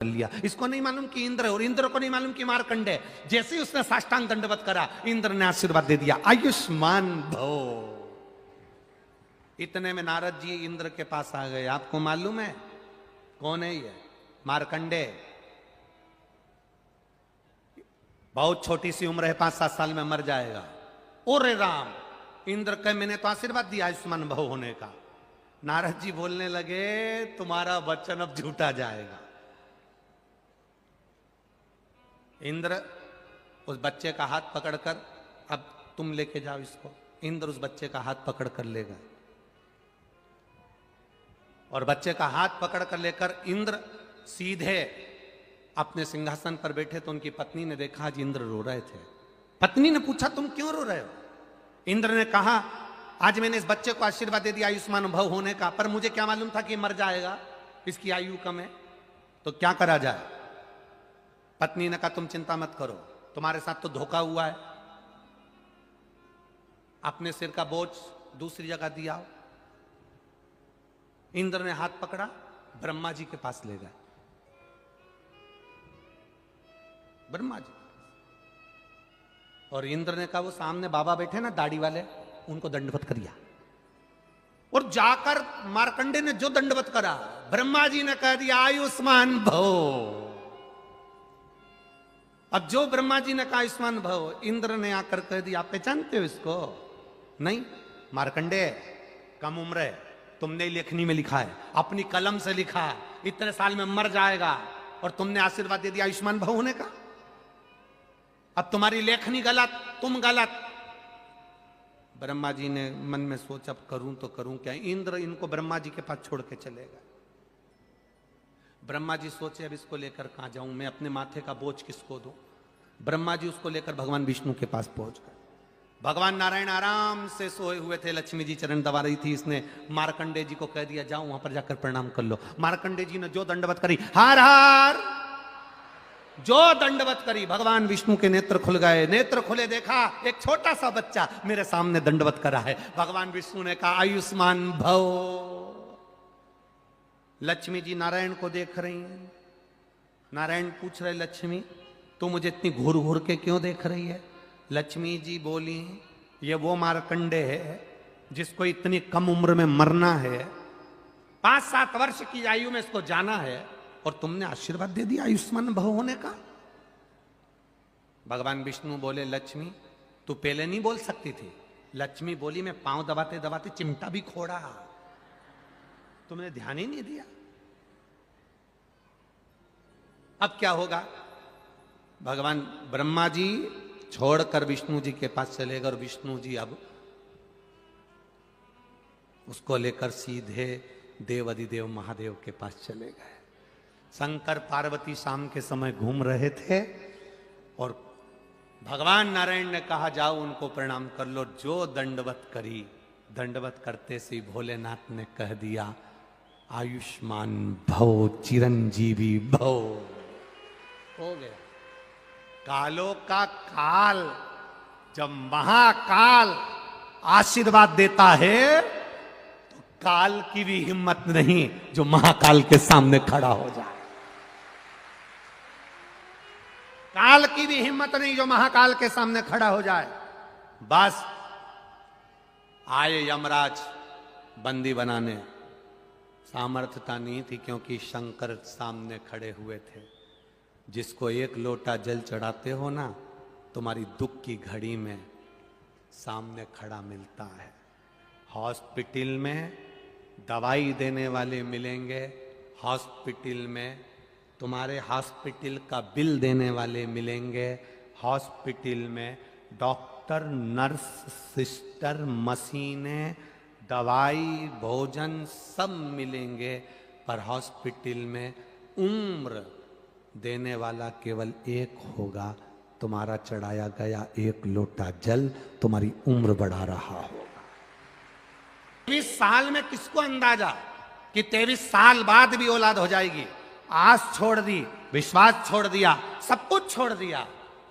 लिया। इसको नहीं मालूम कि इंद्र है और इंद्र को नहीं मालूम कि मार्कंडे। जैसे ही उसने साष्टांग दंडवत करा, इंद्र ने आशीर्वाद दे दिया, आयुष्मान भव। इतने में नारद जी इंद्र के पास आ गए। आपको मालूम है कौन है ये? मार्कंडे। बहुत छोटी सी उम्र है, 5-7 साल में मर जाएगा। ओरे राम! इंद्र कहे मैंने तो आशीर्वाद दिया आयुष्मान भव होने का। नारद जी बोलने लगे तुम्हारा वचन अब झूठा जाएगा। इंद्र उस बच्चे का हाथ पकड़कर, अब तुम लेके जाओ इसको। इंद्र उस बच्चे का हाथ पकड़ कर ले गए और बच्चे का हाथ पकड़ कर लेकर इंद्र सीधे अपने सिंहासन पर बैठे तो उनकी पत्नी ने देखा आज इंद्र रो रहे थे। पत्नी ने पूछा तुम क्यों रो रहे हो? इंद्र ने कहा आज मैंने इस बच्चे को आशीर्वाद दे दिया आयुष्मान भव होने का, पर मुझे क्या मालूम था कि मर जाएगा, इसकी आयु कम है, तो क्या करा जाए? पत्नी ने कहा तुम चिंता मत करो, तुम्हारे साथ तो धोखा हुआ है, अपने सिर का बोझ दूसरी जगह दिया। इंद्र ने हाथ पकड़ा, ब्रह्मा जी के पास ले गए। ब्रह्मा जी और इंद्र ने कहा वो सामने बाबा बैठे ना दाढ़ी वाले, उनको दंडवत करिया। और जाकर मार्कंडे ने जो दंडवत करा, ब्रह्मा जी ने कह दिया आयुष्मान भव। अब जो ब्रह्मा जी ने कहा आयुष्मान भव, इंद्र ने आकर कह दिया आप पहचानते हो इसको? नहीं। मार्कंडे कम उम्र है, तुमने लेखनी में लिखा है, अपनी कलम से लिखा है, इतने साल में मर जाएगा और तुमने आशीर्वाद दे दिया आयुष्मान भव होने का। अब तुम्हारी लेखनी गलत, तुम गलत। ब्रह्मा जी ने मन में सोचा अब करूं तो करूं क्या? इंद्र इनको ब्रह्मा जी के पास छोड़ के चले गए। ब्रह्मा जी सोचे अब इसको लेकर कहां जाऊं मैं, अपने माथे का बोझ किसको दूं? ब्रह्मा जी उसको लेकर भगवान विष्णु के पास पहुंच गए। भगवान नारायण आराम से सोए हुए थे, लक्ष्मी जी चरण दबा रही थी। इसने मार्कंडे जी को कह दिया जाओ वहां पर जाकर प्रणाम कर लो। मार्कंडे जी ने जो दंडवत करी, हार हार जो दंडवत करी, भगवान विष्णु के नेत्र खुल गए। नेत्र खुले, देखा एक छोटा सा बच्चा मेरे सामने दंडवत करा है। भगवान विष्णु ने कहा आयुष्मान भव। लक्ष्मी जी नारायण को देख रही हैं। नारायण पूछ रहे लक्ष्मी तू मुझे इतनी घूर घूर के क्यों देख रही है? लक्ष्मी जी बोली ये वो मार्कंडे है जिसको इतनी कम उम्र में मरना है, 5-7 वर्ष की आयु में इसको जाना है, और तुमने आशीर्वाद दे दिया आयुष्मान भव होने का। भगवान विष्णु बोले लक्ष्मी तू पहले नहीं बोल सकती थी? लक्ष्मी बोली मैं पांव दबाते दबाते चिमटा भी खोड़ा, तुमने ध्यान ही नहीं दिया। अब क्या होगा? भगवान ब्रह्मा जी छोड़कर विष्णु जी के पास चले गए और विष्णु जी अब उसको लेकर सीधे देव अधिदेव महादेव के पास चले गए। शंकर पार्वती शाम के समय घूम रहे थे और भगवान नारायण ने कहा जाओ उनको प्रणाम कर लो। जो दंडवत करी, दंडवत करते से भोलेनाथ ने कह दिया आयुष्मान भव चिरंजीवी भव। हो गया। कालों का काल जब महाकाल आशीर्वाद देता है तो काल की भी हिम्मत नहीं जो महाकाल के सामने खड़ा हो जाए। काल की भी हिम्मत नहीं जो महाकाल के सामने खड़ा हो जाए। बस आए यमराज बंदी बनाने, सामर्थ्यता नहीं थी क्योंकि शंकर सामने खड़े हुए थे। जिसको एक लोटा जल चढ़ाते हो ना, तुम्हारी दुख की घड़ी में सामने खड़ा मिलता है। हॉस्पिटल में दवाई देने वाले मिलेंगे, हॉस्पिटल में तुम्हारे हॉस्पिटल का बिल देने वाले मिलेंगे, हॉस्पिटल में डॉक्टर नर्स सिस्टर मशीनें दवाई भोजन सब मिलेंगे, पर हॉस्पिटल में उम्र देने वाला केवल एक होगा। तुम्हारा चढ़ाया गया एक लोटा जल तुम्हारी उम्र बढ़ा रहा होगा। 23 साल में किसको अंदाजा कि 23 साल बाद भी औलाद हो जाएगी? आस छोड़ दी, विश्वास छोड़ दिया, सब कुछ छोड़ दिया,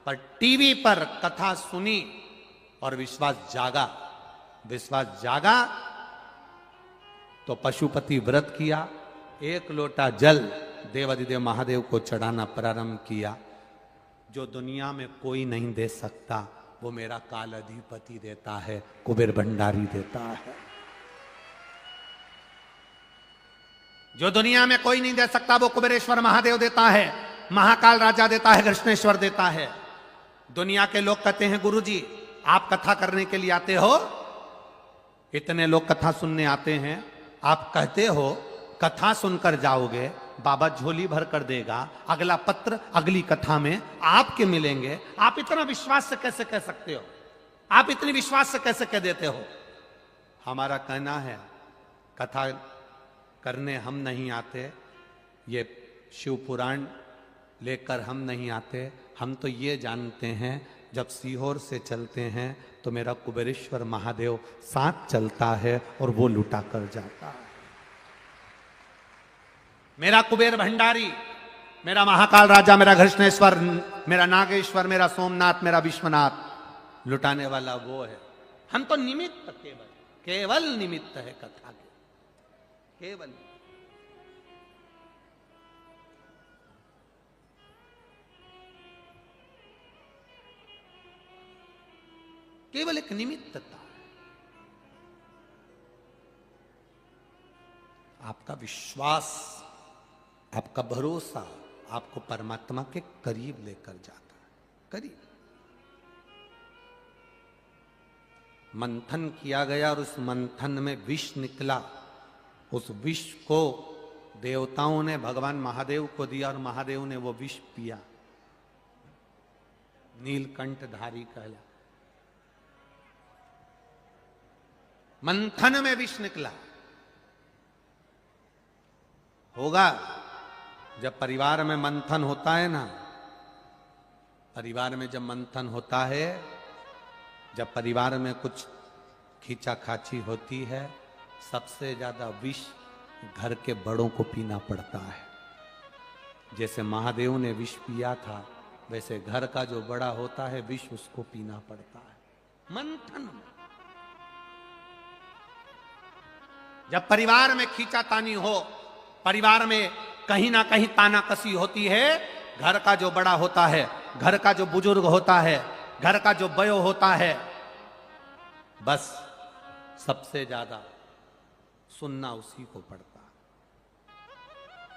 पर टीवी पर कथा सुनी और विश्वास जागा। विश्वास जागा तो पशुपति व्रत किया, एक लोटा जल देवाधिदेव महादेव को चढ़ाना प्रारंभ किया। जो दुनिया में कोई नहीं दे सकता वो मेरा काल अधिपति देता है, कुबेर भंडारी देता है। जो दुनिया में कोई नहीं दे सकता वो कुबेरेश्वर महादेव देता है, महाकाल राजा देता है, कृष्णेश्वर देता है। दुनिया के लोग कहते हैं गुरुजी आप कथा करने के लिए आते हो, इतने लोग कथा सुनने आते हैं, आप कहते हो कथा सुनकर जाओगे, बाबा झोली भर कर देगा, अगला पत्र अगली कथा में आपके मिलेंगे। आप इतना विश्वास से कैसे कह सकते हो? आप इतनी विश्वास से कैसे कह देते हो? हमारा कहना है कथा करने हम नहीं आते, ये शिव पुराण लेकर हम नहीं आते। हम तो ये जानते हैं जब सीहोर से चलते हैं तो मेरा कुबेरेश्वर महादेव साथ चलता है और वो लुटा कर जाता है। मेरा कुबेर भंडारी, मेरा महाकाल राजा, मेरा कृष्णेश्वर, मेरा नागेश्वर, मेरा सोमनाथ, मेरा विश्वनाथ लुटाने वाला वो है। हम तो निमित्त, केवल निमित्त है कथा के, केवल। केवल एक निमित्तता। आपका विश्वास, आपका भरोसा आपको परमात्मा के करीब लेकर जाता है, करीब। मंथन किया गया और उस मंथन में विष निकला। उस विष को देवताओं ने भगवान महादेव को दिया और महादेव ने वो विष पिया। नीलकंठधारी कहला। मंथन में विष निकला। होगा जब परिवार में मंथन होता है ना, परिवार में जब मंथन होता है, जब परिवार में कुछ खींचा खाची होती है, सबसे ज्यादा विष घर के बड़ों को पीना पड़ता है। जैसे महादेव ने विष पिया था, वैसे घर का जो बड़ा होता है विष उसको पीना पड़ता है मंथन में। जब परिवार में खींचातानी हो, परिवार में कहीं ना कहीं ताना कसी होती है, घर का जो बड़ा होता है, घर का जो बुजुर्ग होता है, घर का जो बयो होता है, बस सबसे ज्यादा सुनना उसी को पड़ता।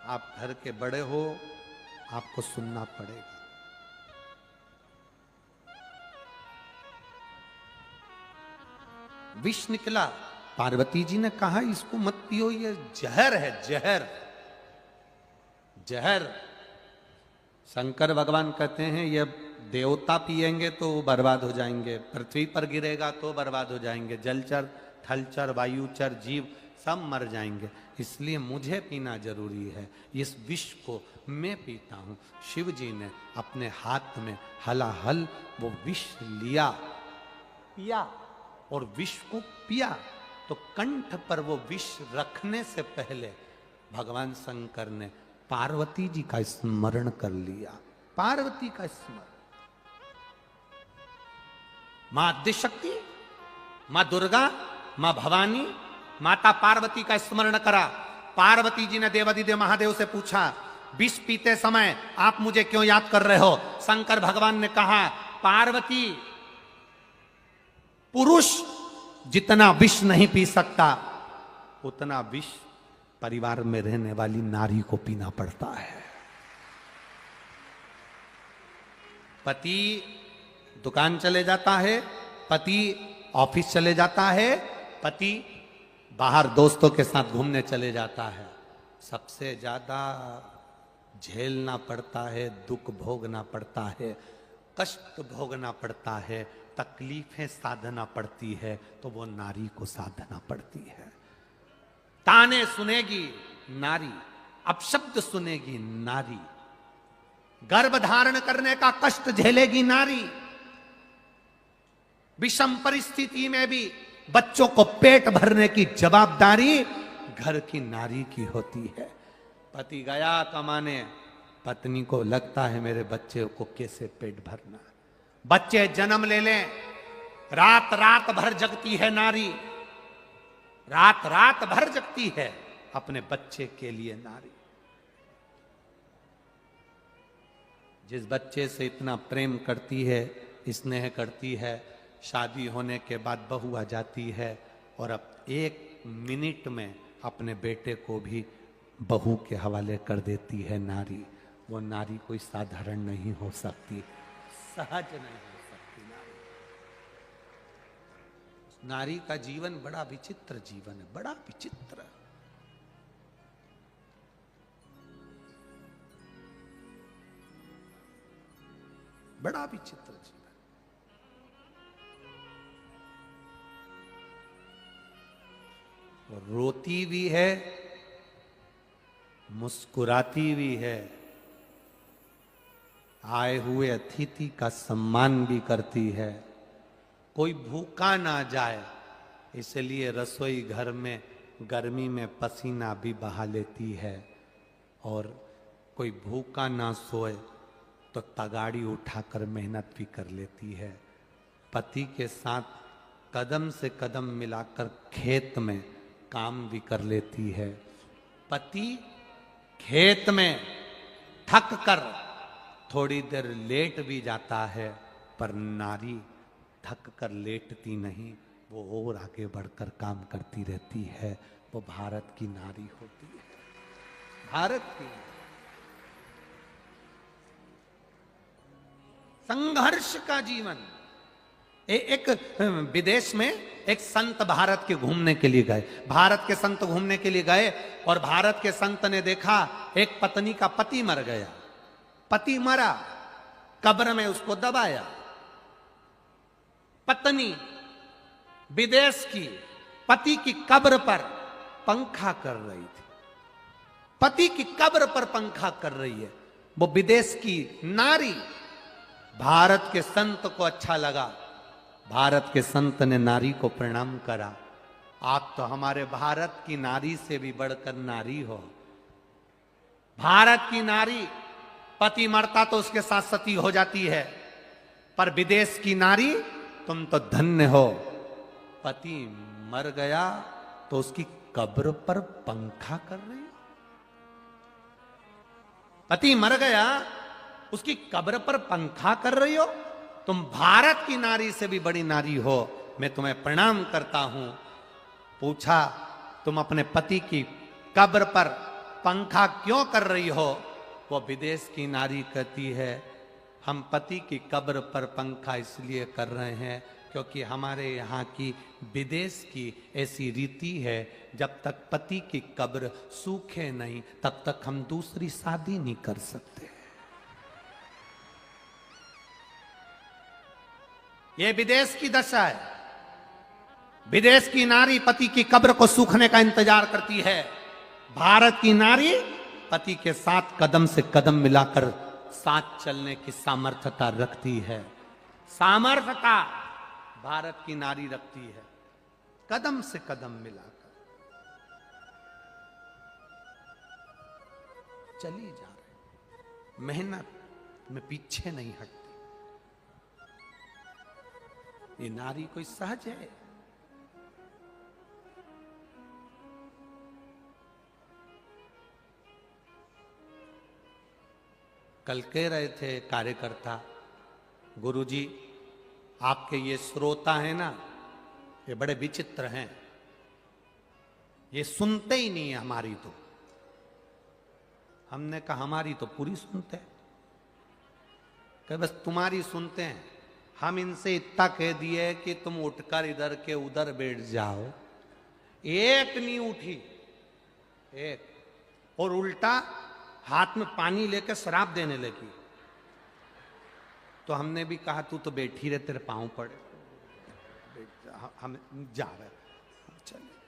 आप घर के बड़े हो, आपको सुनना पड़ेगा। विष निकला। पार्वती जी ने कहा इसको मत पियो, ये जहर है, जहर, जहर। शंकर भगवान कहते हैं ये देवता पिएंगे तो बर्बाद हो जाएंगे, पृथ्वी पर गिरेगा तो बर्बाद हो जाएंगे, जलचर, थलचर, वायुचर, जीव सब मर जाएंगे, इसलिए मुझे पीना जरूरी है। इस विष को मैं पीता हूं। शिव जी ने अपने हाथ में हलाहल वो विष लिया, पिया, और विष को पिया तो कंठ पर वो विष रखने से पहले भगवान शंकर ने पार्वती जी का स्मरण कर लिया। पार्वती का स्मरण। मां आद्यशक्ति, मां दुर्गा, मां भवानी, माता पार्वती का स्मरण करा। पार्वती जी ने देवाधिदेव महादेव से पूछा विष पीते समय आप मुझे क्यों याद कर रहे हो? शंकर भगवान ने कहा पार्वती, पुरुष जितना विष नहीं पी सकता उतना विष परिवार में रहने वाली नारी को पीना पड़ता है। पति दुकान चले जाता है, पति ऑफिस चले जाता है, पति बाहर दोस्तों के साथ घूमने चले जाता है, सबसे ज्यादा झेलना पड़ता है, दुख भोगना पड़ता है, कष्ट भोगना पड़ता है, तकलीफें साधना पड़ती है, तो वो नारी को साधना पड़ती है। ताने सुनेगी नारी, अपशब्द सुनेगी नारी, गर्भ धारण करने का कष्ट झेलेगी नारी, विषम परिस्थिति में भी बच्चों को पेट भरने की जवाबदारी घर की नारी की होती है। पति गया कमाने, पत्नी को लगता है मेरे बच्चे को कैसे पेट भरना। बच्चे जन्म ले लें, रात रात भर जगती है नारी, रात रात भर जगती है अपने बच्चे के लिए नारी। जिस बच्चे से इतना प्रेम करती है, स्नेह करती है, शादी होने के बाद बहू आ जाती है और अब 1 मिनट में अपने बेटे को भी बहू के हवाले कर देती है नारी, वो नारी कोई साधारण नहीं हो सकती, सहज नहीं हो सकती नारी। नारी का जीवन बड़ा विचित्र जीवन है, बड़ा विचित्र। बड़ा विचित्र जीवन। रोती भी है, मुस्कुराती भी है, आए हुए अतिथि का सम्मान भी करती है, कोई भूखा ना जाए इसलिए रसोई घर में गर्मी में पसीना भी बहा लेती है, और कोई भूखा ना सोए तो तगाड़ी उठाकर मेहनत भी कर लेती है। पति के साथ कदम से कदम मिलाकर खेत में काम भी कर लेती है। पति खेत में थक कर थोड़ी देर लेट भी जाता है, पर नारी थक कर लेटती नहीं, वो और आगे बढ़कर काम करती रहती है। वो भारत की नारी होती है, भारत की। संघर्ष का जीवन। एक विदेश में एक संत भारत के घूमने के लिए गए, भारत के संत घूमने के लिए गए, और भारत के संत ने देखा एक पत्नी का पति मर गया, पति मरा, कब्र में उसको दबाया। पत्नी विदेश की पति की कब्र पर पंखा कर रही थी, पति की कब्र पर पंखा कर रही है वो विदेश की नारी। भारत के संत को अच्छा लगा, भारत के संत ने नारी को प्रणाम करा। आप तो हमारे भारत की नारी से भी बढ़कर नारी हो। भारत की नारी पति मरता तो उसके साथ सती हो जाती है, पर विदेश की नारी तुम तो धन्य हो, पति मर गया तो उसकी कब्र पर पंखा कर रही हो। पति मर गया उसकी कब्र पर पंखा कर रही हो, तुम भारत की नारी से भी बड़ी नारी हो, मैं तुम्हें प्रणाम करता हूं। पूछा तुम अपने पति की कब्र पर पंखा क्यों कर रही हो? वो विदेश की नारी कहती है हम पति की कब्र पर पंखा इसलिए कर रहे हैं क्योंकि हमारे यहाँ की विदेश की ऐसी रीति है, जब तक पति की कब्र सूखे नहीं तब तक हम दूसरी शादी नहीं कर सकते। ये विदेश की दशा है। विदेश की नारी पति की कब्र को सूखने का इंतजार करती है, भारत की नारी पति के साथ कदम से कदम मिलाकर साथ चलने की सामर्थ्यता रखती है। सामर्थ्यता भारत की नारी रखती है, कदम से कदम मिलाकर चली जा रही, मेहनत में पीछे नहीं हटती। ये नारी कोई सहज है? कल कह रहे थे कार्यकर्ता, गुरुजी आपके ये श्रोता है ना, ये बड़े विचित्र हैं, ये सुनते ही नहीं है हमारी। तो हमने कहा हमारी तो पूरी सुनते हैं, कहे बस तुम्हारी सुनते हैं। हम इनसे इतना कह दिए कि तुम उठकर इधर के उधर बैठ जाओ, एक नहीं उठी, एक, और उल्टा हाथ में पानी लेकर शराब देने लगी। तो हमने भी कहा तू तो बैठी रहे, तेरे पांव पड़े, हम जा रहे, चलिए।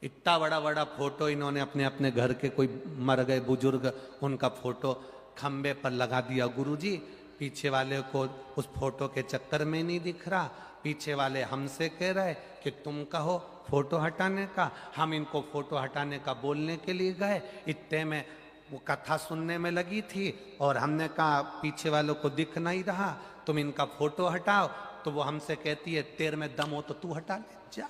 इतना बड़ा बड़ा फोटो इन्होंने अपने अपने घर के कोई मर गए बुजुर्ग, उनका फोटो खंबे पर लगा दिया। गुरुजी पीछे वाले को उस फोटो के चक्कर में नहीं दिख रहा, पीछे वाले हमसे कह रहे कि तुम कहो फोटो हटाने का, हम इनको फोटो हटाने का बोलने के लिए गए। इतने में वो कथा सुनने में लगी थी और हमने कहा पीछे वालों को दिख नहीं रहा, तुम इनका फोटो हटाओ। तो वो हमसे कहती है तेरे में दम हो तो तू हटा ले जा।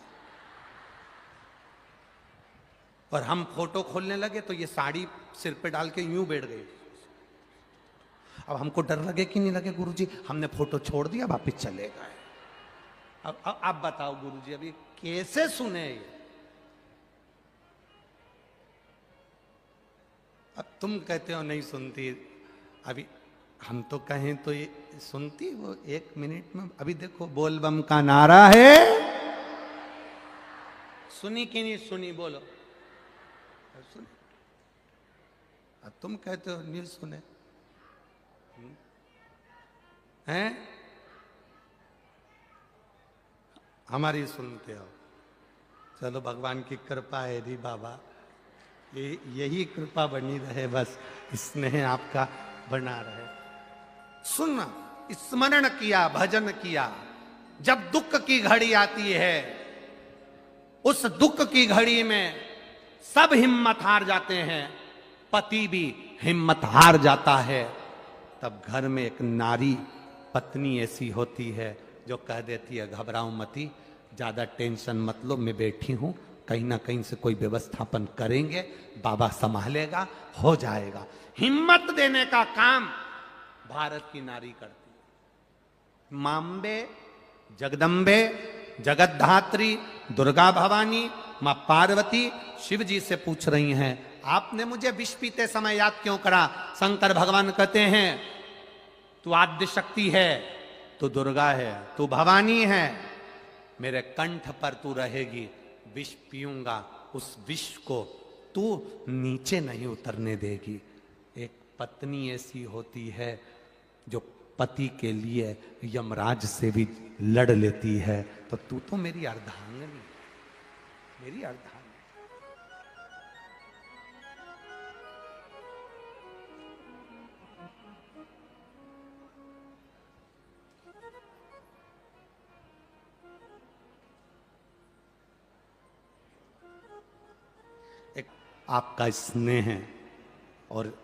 और हम फोटो खोलने लगे तो ये साड़ी सिर पे डाल के यूं बैठ गई। अब हमको डर लगे कि नहीं लगे गुरुजी, हमने फोटो छोड़ दिया, वापिस चले गए। अब बताओ गुरुजी, अभी कैसे सुने ये? अब तुम कहते हो नहीं सुनती, अभी हम तो कहें तो ये सुनती वो 1 मिनट में। अभी देखो बोल बम का नारा है, सुनी कि नहीं सुनी? बोलो सुनी। अब तुम कहते हो नहीं सुने हैं, हमारी सुनते हो। चलो भगवान की कृपा है री बाबा, यही कृपा बनी रहे, बस स्नेह आपका बना रहे। सुनना, स्मरण किया, भजन किया। जब दुख की घड़ी आती है, उस दुख की घड़ी में सब हिम्मत हार जाते हैं, पति भी हिम्मत हार जाता है। तब घर में एक नारी पत्नी ऐसी होती है जो कह देती है घबराओ मती, ज्यादा टेंशन मत लो, मैं बैठी हूं, कहीं ना कहीं से कोई व्यवस्थापन करेंगे, बाबा संभालेगा, हो जाएगा। हिम्मत देने का काम भारत की नारी करती है। मांबे, जगदम्बे, जगतधात्री, दुर्गा भवानी, मां पार्वती शिव जी से पूछ रही हैं, आपने मुझे विष पीते समय याद क्यों करा? शंकर भगवान कहते हैं तू आद्य शक्ति है, तू दुर्गा है, तू भवानी है, मेरे कंठ पर तू रहेगी, विष पीऊंगा, उस विष को तू नीचे नहीं उतरने देगी। एक पत्नी ऐसी होती है जो पति के लिए यमराज से भी लड़ लेती है। तो तू तो मेरी अर्धांगिनी, मेरी अर्धांगिनी। एक आपका स्नेह है, और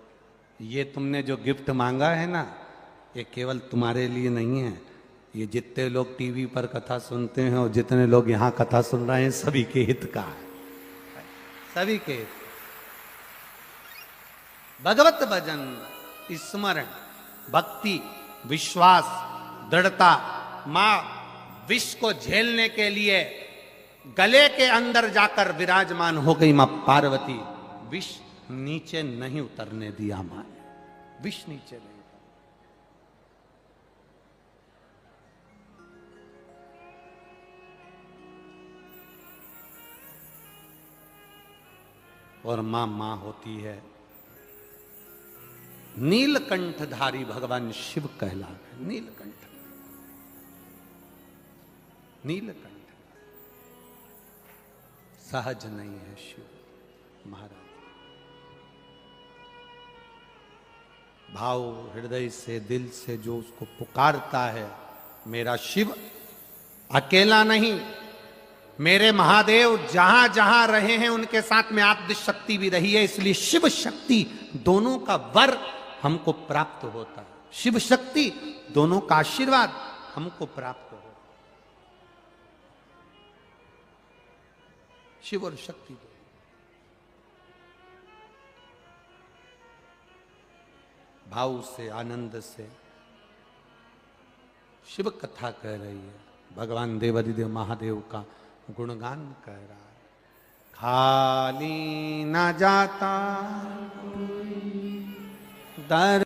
ये तुमने जो गिफ्ट मांगा है ना, ये केवल तुम्हारे लिए नहीं है, ये जितने लोग टीवी पर कथा सुनते हैं और जितने लोग यहाँ कथा सुन रहे हैं, सभी के हित का है, सभी के हित। भगवत भजन, स्मरण, भक्ति, विश्वास, दृढ़ता। मां विष को झेलने के लिए गले के अंदर जाकर विराजमान हो गई मां पार्वती। विष नीचे नहीं उतरने दिया मां ने, विष नीचे नहीं। और मां मां होती है। नीलकंठधारी भगवान शिव कहला है, नीलकंठ, नीलकंठ सहज नहीं है शिव महाराज। भाव हृदय से, दिल से जो उसको पुकारता है, मेरा शिव अकेला नहीं, मेरे महादेव जहां जहां रहे हैं उनके साथ में आद्य शक्ति भी रही है, इसलिए शिव शक्ति दोनों का वर हमको प्राप्त होता है। शिव शक्ति दोनों का आशीर्वाद हमको प्राप्त होता है। शिव और शक्ति दो। भाव से, आनंद से शिव कथा कह रही है, भगवान देवादिदेव महादेव का गुणगान कह रहा है। खाली न जाता दर